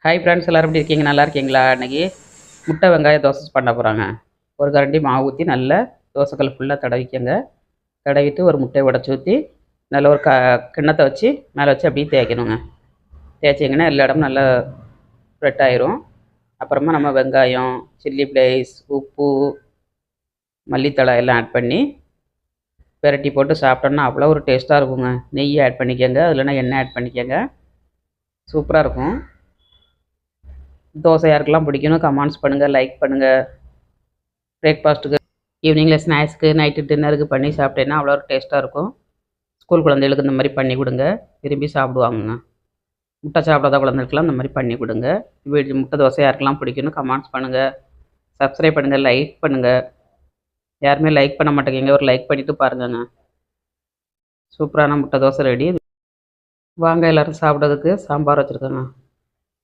Hi friends, எல்லோரும் எப்படி இருக்கீங்க? நல்லா இருக்கீங்களா? இன்றைக்கி முட்டை வெங்காய தோசை பண்ண போகிறாங்க. ஒரு கரண்டி மாவு ஊற்றி நல்லா தோசைக்கல் ஃபுல்லாக தடவிக்கங்க. தடவிட்டு ஒரு முட்டையை உடச்சி ஊற்றி நல்ல ஒரு கிண்ணத்தை வச்சு மேலே வச்சு அப்படியே தேய்க்கணுங்க. தேய்ச்சிங்கன்னா எல்லா இடமும் நல்லா ஸ்ப்ரெட் ஆயிரும். அப்புறமா நம்ம வெங்காயம், சில்லி ஃப்ளேக்ஸ், உப்பு, மல்லித்தழை எல்லாம் ஆட் பண்ணி பெரட்டி போட்டு சாப்பிட்டோன்னா அவ்வளோ ஒரு டேஸ்ட்டாக இருக்குங்க. நெய் ஆட் பண்ணிக்கோங்க, இல்லைன்னா எண்ணெய் ஆட் பண்ணிக்கோங்க. சூப்பராக இருக்கும். தோசை யாருக்கெல்லாம் பிடிக்கணும் கமெண்ட்ஸ் பண்ணுங்கள், லைக் பண்ணுங்கள். பிரேக்ஃபாஸ்ட்டுக்கு, ஈவினிங்கில் ஸ்நாக்ஸ்க்கு, நைட்டு டின்னருக்கு பண்ணி சாப்பிட்டேன்னா அவ்வளோ ஒரு டேஸ்ட்டாக இருக்கும். ஸ்கூல் குழந்தைகளுக்கு இந்த மாதிரி பண்ணி கொடுங்க, விரும்பி சாப்பிடுவாங்கங்க. முட்டை சாப்பிடாத குழந்தைகளுக்குலாம் இந்த மாதிரி பண்ணி கொடுங்க. முட்டை தோசை யாருக்கெல்லாம் பிடிக்கணும் கமெண்ட்ஸ் பண்ணுங்கள், சப்ஸ்கிரைப் பண்ணுங்கள், லைக் பண்ணுங்கள். யாருமே லைக் பண்ண மாட்டேங்கிங்க, ஒரு லைக் பண்ணிவிட்டு பாருங்கங்க. சூப்பரான முட்டை தோசை ரெடி. வாங்க எல்லோரும் சாப்பிட்றதுக்கு சாம்பார் வச்சுருக்கேங்க.